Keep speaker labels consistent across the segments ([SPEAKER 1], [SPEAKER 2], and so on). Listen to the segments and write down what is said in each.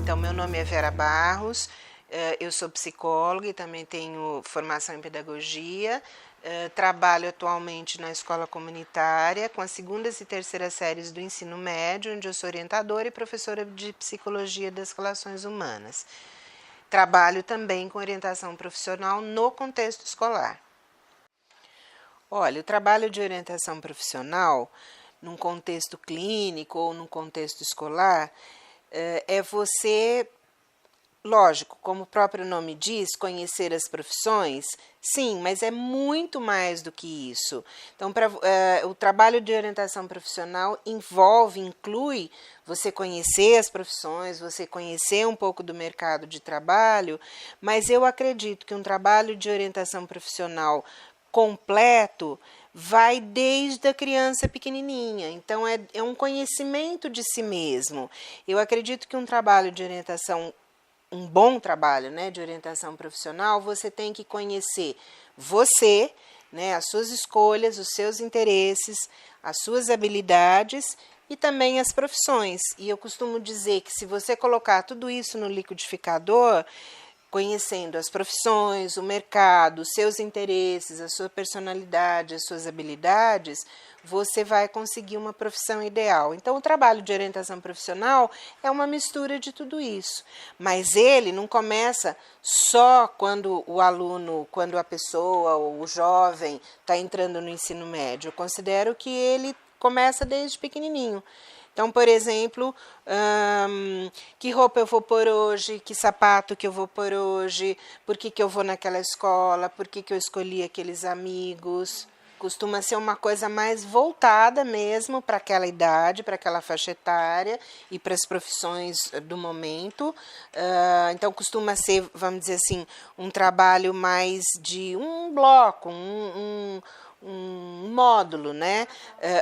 [SPEAKER 1] Então, meu nome é Vera Barros, eu sou psicóloga e também tenho formação em pedagogia. Trabalho atualmente na escola comunitária com as segundas e terceiras séries do ensino médio, onde eu sou orientadora e professora de psicologia das relações humanas. Trabalho também com orientação profissional no contexto escolar. Olha, o trabalho de orientação profissional, num contexto clínico ou num contexto escolar, é você, lógico, como o próprio nome diz, conhecer as profissões, sim, mas é muito mais do que isso. Então, o trabalho de orientação profissional inclui você conhecer as profissões, você conhecer um pouco do mercado de trabalho, mas eu acredito que um trabalho de orientação profissional completo vai desde a criança pequenininha, então é um conhecimento de si mesmo. Eu acredito que um trabalho de orientação, um bom trabalho, né, de orientação profissional, você tem que conhecer você, né, as suas escolhas, os seus interesses, as suas habilidades e também as profissões. E eu costumo dizer que se você colocar tudo isso no liquidificador, conhecendo as profissões, o mercado, os seus interesses, a sua personalidade, as suas habilidades, você vai conseguir uma profissão ideal. Então, o trabalho de orientação profissional é uma mistura de tudo isso, mas ele não começa só quando o aluno, quando a pessoa ou o jovem está entrando no ensino médio. Eu considero que ele começa desde pequenininho. Então, por exemplo, que roupa eu vou pôr hoje, que sapato que eu vou pôr hoje, por que eu vou naquela escola, por que eu escolhi aqueles amigos. Costuma ser uma coisa mais voltada mesmo para aquela idade, para aquela faixa etária e para as profissões do momento. Então, costuma ser, vamos dizer assim, um trabalho mais de um bloco, um módulo, né?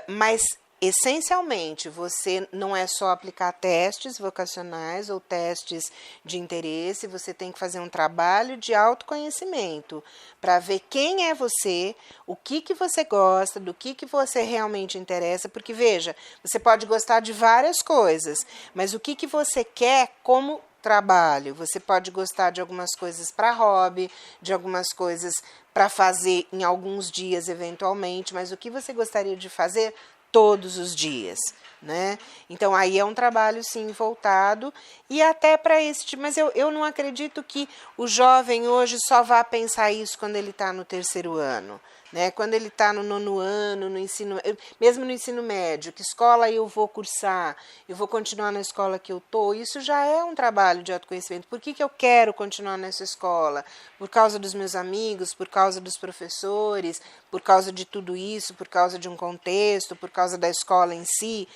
[SPEAKER 1] Mas essencialmente, você não é só aplicar testes vocacionais ou testes de interesse, você tem que fazer um trabalho de autoconhecimento para ver quem é você, o que você gosta, do que você realmente interessa, porque veja, você pode gostar de várias coisas, mas o que você quer como trabalho? Você pode gostar de algumas coisas para hobby, de algumas coisas para fazer em alguns dias eventualmente, mas o que você gostaria de fazer todos os dias, né? Então, aí é um trabalho, sim, voltado e até para esse... Mas eu não acredito que o jovem hoje só vá pensar isso quando ele está no terceiro ano, né? Quando ele está no nono ano, no ensino, mesmo no ensino médio, que escola eu vou cursar, eu vou continuar na escola que eu estou, isso já é um trabalho de autoconhecimento. Por que eu quero continuar nessa escola? Por causa dos meus amigos, por causa dos professores, por causa de tudo isso, por causa de um contexto, por causa da escola em si.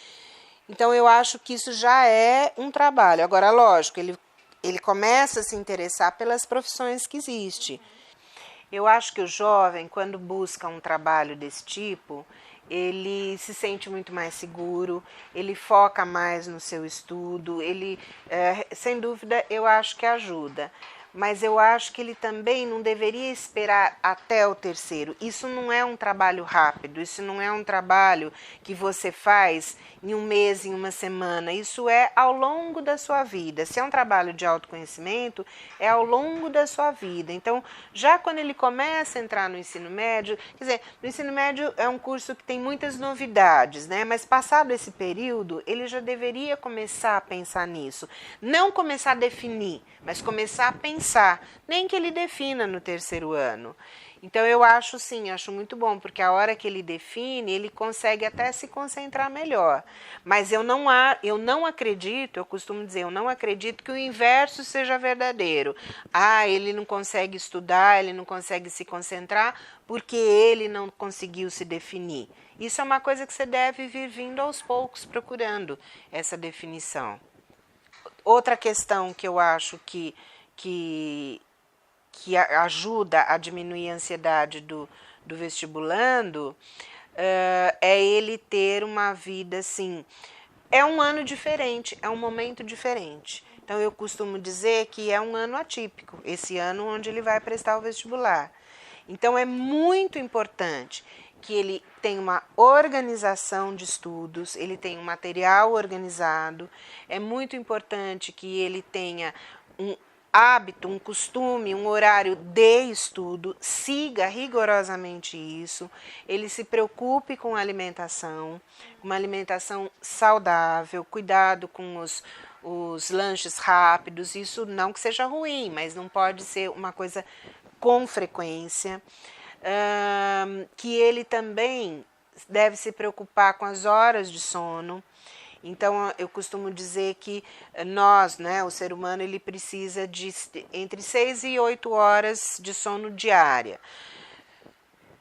[SPEAKER 1] Então, eu acho que isso já é um trabalho. Agora, lógico, ele começa a se interessar pelas profissões que existem. Eu acho que o jovem, quando busca um trabalho desse tipo, ele se sente muito mais seguro, ele foca mais no seu estudo, sem dúvida, eu acho que ajuda. Mas eu acho que ele também não deveria esperar até o terceiro. Isso não é um trabalho rápido, isso não é um trabalho que você faz em um mês, em uma semana. Isso é ao longo da sua vida. Se é um trabalho de autoconhecimento, é ao longo da sua vida. Então, já quando ele começa a entrar no ensino médio, quer dizer, no ensino médio é um curso que tem muitas novidades, né? Mas passado esse período, ele já deveria começar a pensar nisso. Não começar a definir, mas começar a pensar. Nem que ele defina no terceiro ano. Então, eu acho sim, acho muito bom, porque a hora que ele define, ele consegue até se concentrar melhor. Mas eu não acredito, eu costumo dizer, eu não acredito que o inverso seja verdadeiro. Ele não consegue estudar, ele não consegue se concentrar, porque ele não conseguiu se definir. Isso é uma coisa que você deve vir vindo aos poucos, procurando essa definição. Outra questão que eu acho que ajuda a diminuir a ansiedade do vestibulando, é ele ter uma vida assim, é um ano diferente, é um momento diferente. Então, eu costumo dizer que é um ano atípico, esse ano onde ele vai prestar o vestibular. Então, é muito importante que ele tem uma organização de estudos, ele tem um material organizado. É muito importante que ele tenha um hábito, um costume, um horário de estudo, siga rigorosamente isso, ele se preocupe com a alimentação, uma alimentação saudável, cuidado com os lanches rápidos, isso não que seja ruim, mas não pode ser uma coisa com frequência. Que ele também deve se preocupar com as horas de sono. Então, eu costumo dizer que nós, né, o ser humano, ele precisa de entre 6 e 8 horas de sono diária.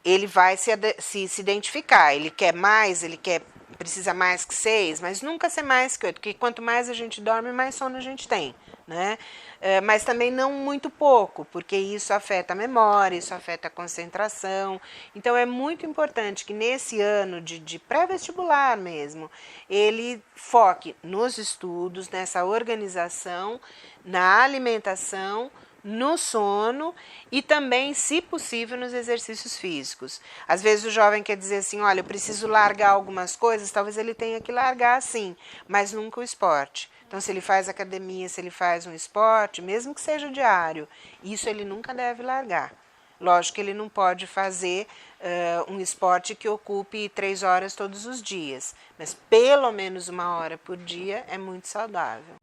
[SPEAKER 1] Ele vai se identificar, ele quer mais, precisa mais que 6, mas nunca ser mais que 8, porque quanto mais a gente dorme, mais sono a gente tem, né? Mas também não muito pouco, porque isso afeta a memória, isso afeta a concentração. Então é muito importante que nesse ano de pré-vestibular mesmo, ele foque nos estudos, nessa organização, na alimentação, no sono e também, se possível, nos exercícios físicos. Às vezes o jovem quer dizer assim, olha, eu preciso largar algumas coisas, talvez ele tenha que largar sim, mas nunca o esporte. Então, se ele faz academia, se ele faz um esporte, mesmo que seja diário, isso ele nunca deve largar. Lógico que ele não pode fazer um esporte que ocupe 3 horas todos os dias, mas pelo menos 1 hora por dia é muito saudável.